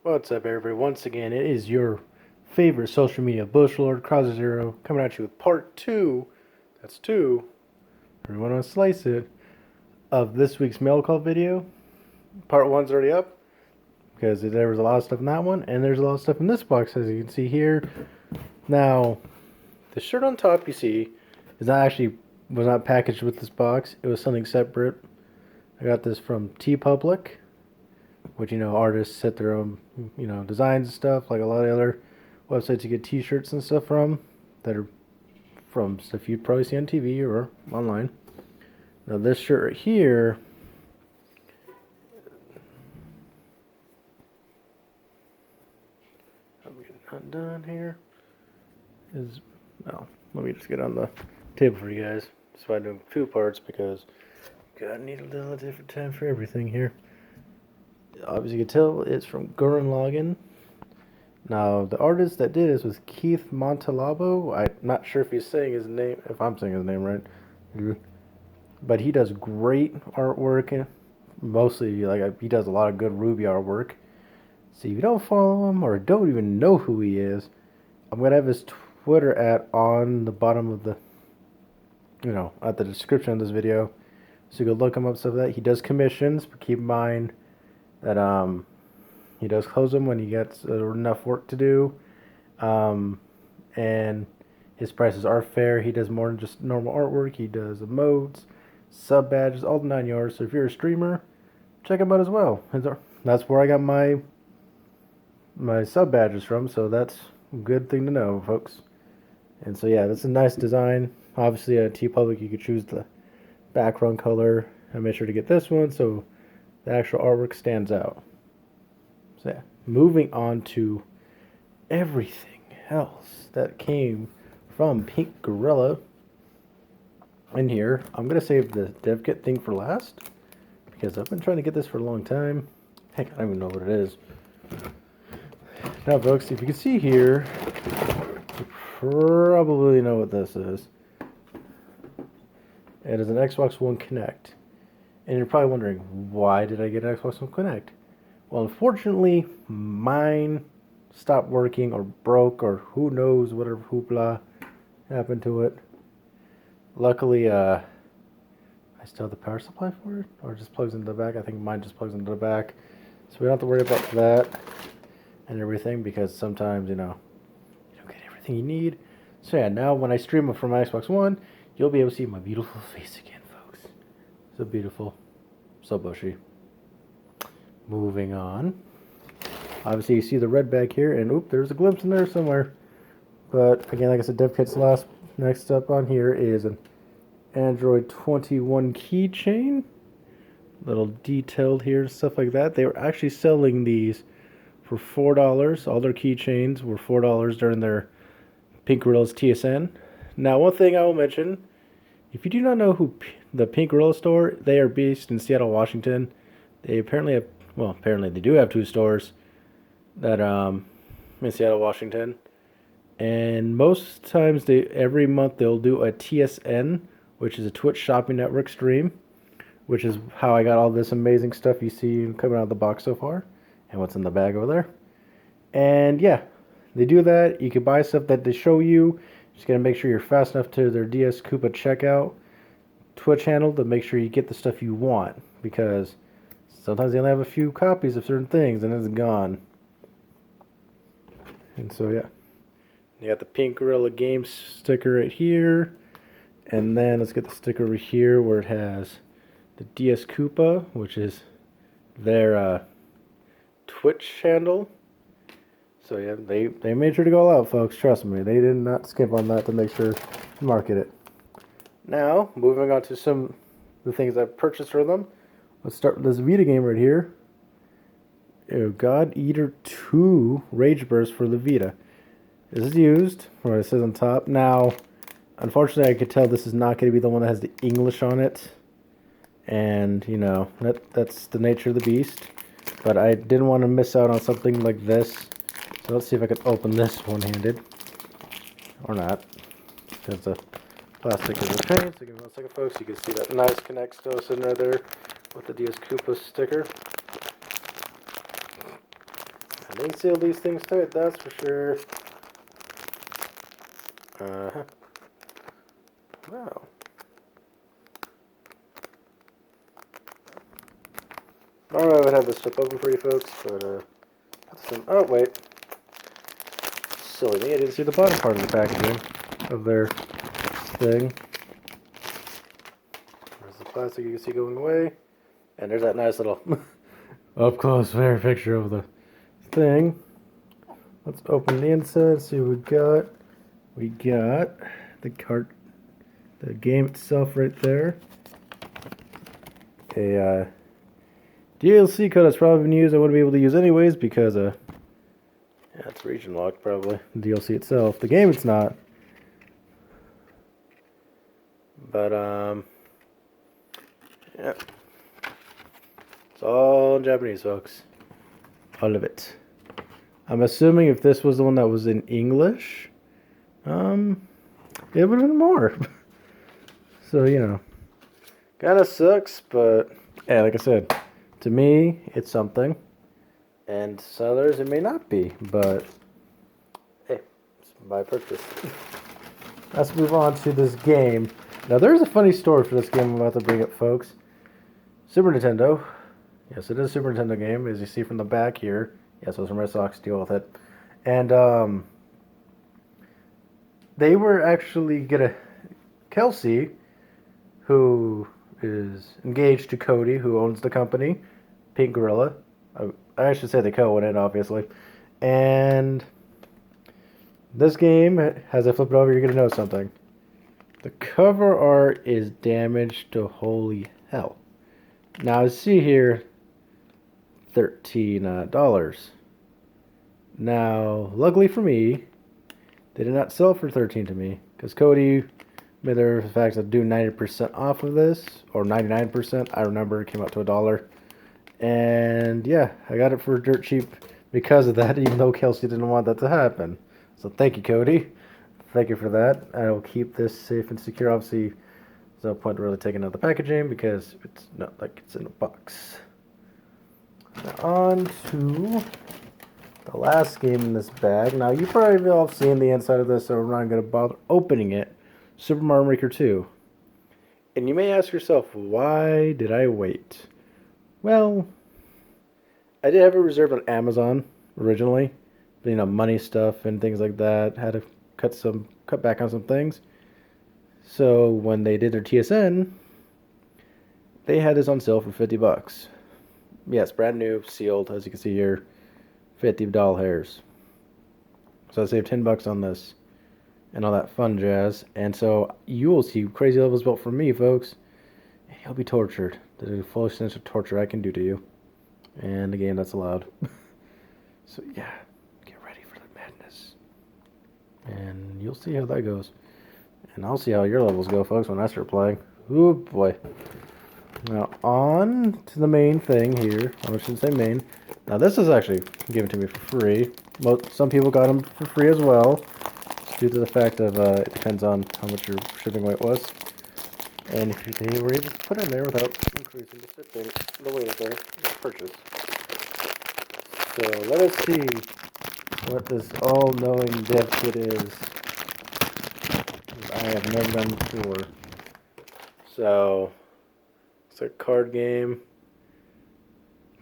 What's up, everybody? Once again, it is your favorite social media bushlord, Crosser0, coming at you with part two. That's two. Everyone want to slice it of this week's mail call video. Part one's already up because there was a lot of stuff in that one, and there's a lot of stuff in this box, as you can see here. Now, the shirt on top you see is not actually was not packaged with this box. It was something separate. I got this from TeePublic, which, artists set their own, designs and stuff, like a lot of other websites you get t-shirts and stuff from, that are from stuff you'd probably see on TV or online. Now this shirt right here, I'm getting that done here, is, well, let me just get on the table for you guys. That's why I'm doing two parts, because gotta need a little different time for everything here. Obviously you can tell it's from Gurren Lagann. Now, the artist that did this was Keith Montalabo. I'm not sure if he's saying his name, if I'm saying his name right. But he does great artwork. Mostly, he does a lot of good Ruby artwork. So if you don't follow him or don't even know who he is, I'm going to have his Twitter on the bottom of the, at the description of this video. So you can look him up, stuff like that. He does commissions, but keep in mind that, he does close them when he gets enough work to do. And his prices are fair. He does more than just normal artwork. He does emotes, sub badges, all the 9 yards. So if you're a streamer, check him out as well. That's where I got my sub badges from. So that's a good thing to know, folks. And so yeah, that's a nice design. Obviously at TeePublic you could choose the background color. I made sure to get this one so the actual artwork stands out. So yeah, moving on to everything else that came from Pink Gorilla. In here, I'm going to save the dev kit thing for last, because I've been trying to get this for a long time. Heck, I don't even know what it is. Now folks, if you can see here, you probably know what this is. It is an Xbox One Connect. And you're probably wondering, why did I get an Xbox One Connect? Well, unfortunately, mine stopped working or broke or who knows whatever hoopla happened to it. Luckily, I still have the power supply for it, or it just plugs into the back. I think mine just plugs into the back. So we don't have to worry about that and everything, because sometimes, you don't get everything you need. So yeah, now when I stream from my Xbox One, you'll be able to see my beautiful face again, folks. So beautiful. So bushy. Moving on. Obviously, you see the red bag here, and oop, there's a glimpse in there somewhere. But again, like I said, dev kit's last. Next up on here is an Android 21 keychain. Little detailed here, stuff like that. They were actually selling these for $4. All their keychains were $4 during their Pink Gorilla's TSN. Now, one thing I will mention, if you do not know who the Pink Gorilla store, they are based in Seattle, Washington. They apparently have, well, apparently they do have 2 stores that in Seattle, Washington. And most times every month they'll do a TSN, which is a Twitch Shopping Network stream, which is how I got all this amazing stuff you see coming out of the box so far, and what's in the bag over there. And yeah, they do that. You can buy stuff that they show you. Just gotta make sure you're fast enough to their DS Koopa checkout Twitch handle to make sure you get the stuff you want, because sometimes they only have a few copies of certain things and it's gone. And so yeah, you got the Pink Gorilla Games sticker right here, and then let's get the sticker over here where it has the DS Koopa, which is their Twitch handle. So yeah, they made sure to go all out, folks. Trust me, they did not skip on that to make sure to market it. Now, moving on to some of the things I purchased from them. Let's start with this Vita game right here. God Eater 2 Rage Burst for the Vita. This is used, where it says on top. Now, unfortunately, I could tell this is not going to be the one that has the English on it. And, that's the nature of the beast. But I didn't want to miss out on something like this. So let's see if I can open this one-handed. Or not. Because the plastic is a pain. So give me 1 second, folks. You can see that nice Connect still sitting right there with the DS Koopa sticker. They seal these things tight, that's for sure. Wow. Normally I would have this stuff open for you folks, but oh wait. Silly me, I didn't see the bottom part of the packaging of their thing. There's the plastic you can see going away. And there's that nice little up close fair picture of the thing. Let's open the inside, see what we got. We got the the game itself right there. A DLC code that's probably been used I wouldn't be able to use anyways because yeah, it's region locked probably. The DLC itself. The game it's not. But yeah. It's all in Japanese, folks. All of it. I'm assuming if this was the one that was in English, it would have been more. So, you know. Kinda sucks, but yeah, like I said, to me, it's something. And to others, it may not be, but hey, it's my purchase. Let's move on to this game. Now, there's a funny story for this game I'm about to bring up, folks. Super Nintendo. Yes, it is a Super Nintendo game, as you see from the back here. Yes, those are Red Sox, deal with it. And they were actually Kelsey, who is engaged to Cody, who owns the company, Pink Gorilla. I should say they co-own it, obviously. And this game has I flip it over, you're gonna know something. The cover art is damaged to holy hell. Now, I see here $13. Now, luckily for me, they did not sell for $13 to me because Cody made the fact of do 90% off of this, or 99%. I remember it came out to $1. And yeah, I got it for dirt cheap because of that, even though Kelsey didn't want that to happen. So thank you, Cody. Thank you for that. I will keep this safe and secure. Obviously, there's no point really taking out the packaging because it's not like it's in a box. Now on to the last game in this bag. Now, you probably all have seen the inside of this, so we're not going to bother opening it. Super Mario Maker 2. And you may ask yourself, why did I wait? Well, I did have a reserve on Amazon originally. But, you know, money stuff and things like that. Had to cut back on some things. So when they did their TSN, they had this on sale for $50. Yes, brand new, sealed, as you can see here. 50 doll hairs. So I saved $10 on this and all that fun jazz. And so you will see crazy levels built from me, folks. You'll be tortured. The full sense of torture I can do to you. And again, that's allowed. So yeah, get ready for the madness. And you'll see how that goes. And I'll see how your levels go, folks, when I start playing. Oh boy. Now on to the main thing here. I shouldn't say main. Now this is actually given to me for free. Some people got them for free as well, due to the fact of it depends on how much your shipping weight was, and if they were able to put it in there without increasing the weight of their purchase. So let us see what this all-knowing dev kit is. I have never done before. So it's a card game.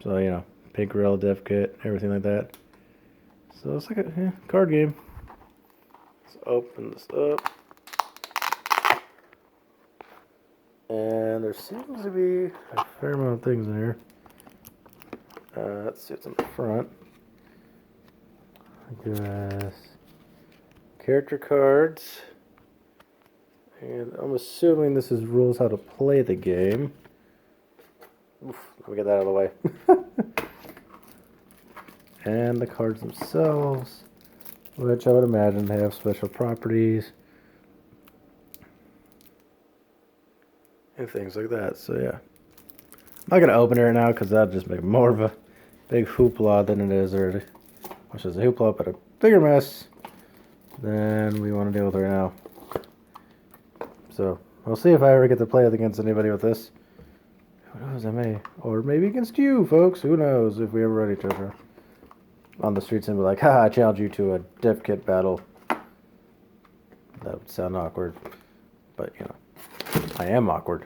So you know. Pink Gorilla dev kit, everything like that. So it's like a card game. Let's open this up. And there seems to be a fair amount of things in here. Let's see what's in the front. I guess character cards. And I'm assuming this is rules how to play the game. Oof, let me get that out of the way. And the cards themselves, which I would imagine they have special properties and things like that. So yeah, I'm not gonna open it right now because that'll just make more of a big hoopla than it is already. Which is a hoopla, but a bigger mess than we want to deal with right now. So we'll see if I ever get to play against anybody with this. Who knows? I may, or maybe against you, folks. Who knows if we ever run each other. on the streets and be like, "Ha! I challenge you to a dev kit battle." That would sound awkward, but I am awkward.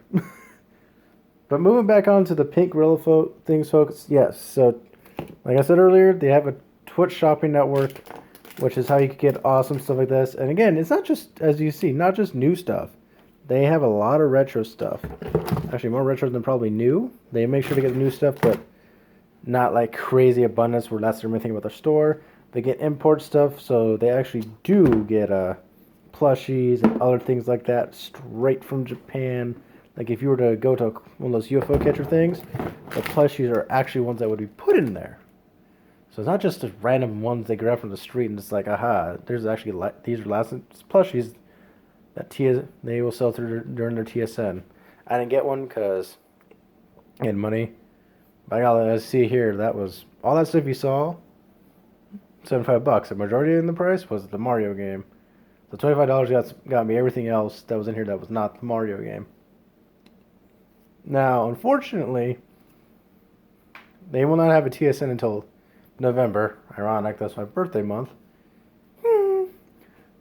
But moving back on to the pink gorilla things, folks. Yes, so like I said earlier, they have a Twitch shopping network, which is how you can get awesome stuff like this. And again, it's not just, as you see, not just new stuff. They have a lot of retro stuff. Actually, more retro than probably new. They make sure to get new stuff, but not like crazy abundance where that's the only thing about their store. They get import stuff, so they actually do get plushies and other things like that straight from Japan. Like if you were to go to one of those UFO catcher things, the plushies are actually ones that would be put in there. So it's not just the random ones they grab from the street and it's like, aha, there's actually these are licensed plushies that they will sell through during their TSN. I didn't get one because I had money. But I gotta see here, that was all that stuff you saw. $75. The majority in the price was the Mario game. The $25 got me everything else that was in here that was not the Mario game. Now, unfortunately, they will not have a TSN until November. Ironic, that's my birthday month.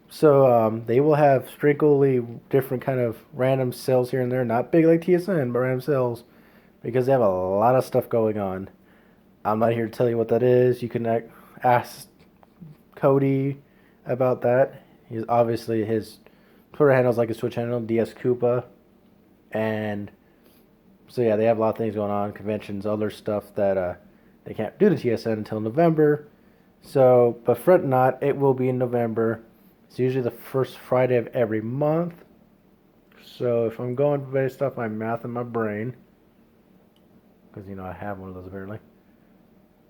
So they will have strictly different kind of random sales here and there. Not big like TSN, but random sales. Because they have a lot of stuff going on. I'm not here to tell you what that is. You can ask Cody about that. He's obviously his Twitter handle is like his Twitch handle, DS Koopa. And so yeah, they have a lot of things going on, conventions, other stuff that they can't do the TSN until November. So, but fret not, it will be in November. It's usually the first Friday of every month. So if I'm going based off my math in my brain, because I have one of those apparently,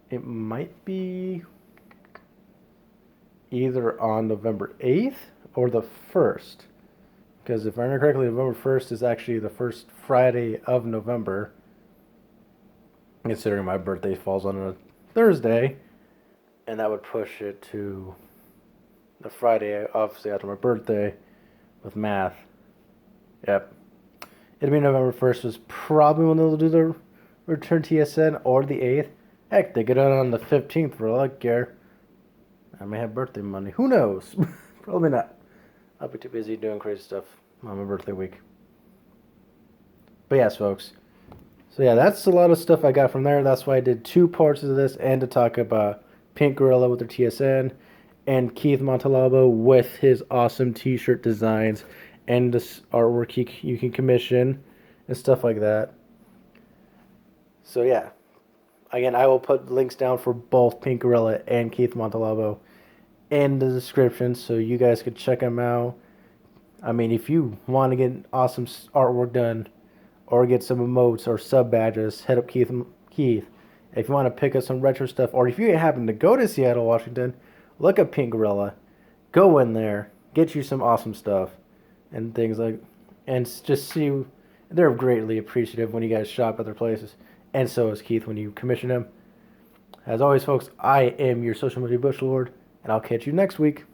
it might be either on November 8th or the 1st. Because if I remember correctly, November 1st is actually the first Friday of November. Considering my birthday falls on a Thursday. And that would push it to the Friday, obviously, after my birthday with math. Yep. It'll be November 1st was probably when they'll do the return TSN or the 8th. Heck, they get it on the 15th for all I care. I may have birthday money. Who knows? Probably not. I'll be too busy doing crazy stuff on my birthday week. But yes, folks. So yeah, that's a lot of stuff I got from there. That's why I did 2 parts of this and to talk about Pink Gorilla with their TSN and Keith Montalabo with his awesome t-shirt designs and this artwork you can commission and stuff like that. So yeah. Again, I will put links down for both Pink Gorilla and Keith Montalabo in the description so you guys could check them out. I mean, if you want to get awesome artwork done or get some emotes or sub badges, head up Keith. If you want to pick up some retro stuff, or if you happen to go to Seattle, Washington, look up Pink Gorilla. Go in there, get you some awesome stuff and things like, and just see. They're greatly appreciative when you guys shop at their places. And so is Keith when you commission him. As always, folks, I am your social media bush lord, and I'll catch you next week.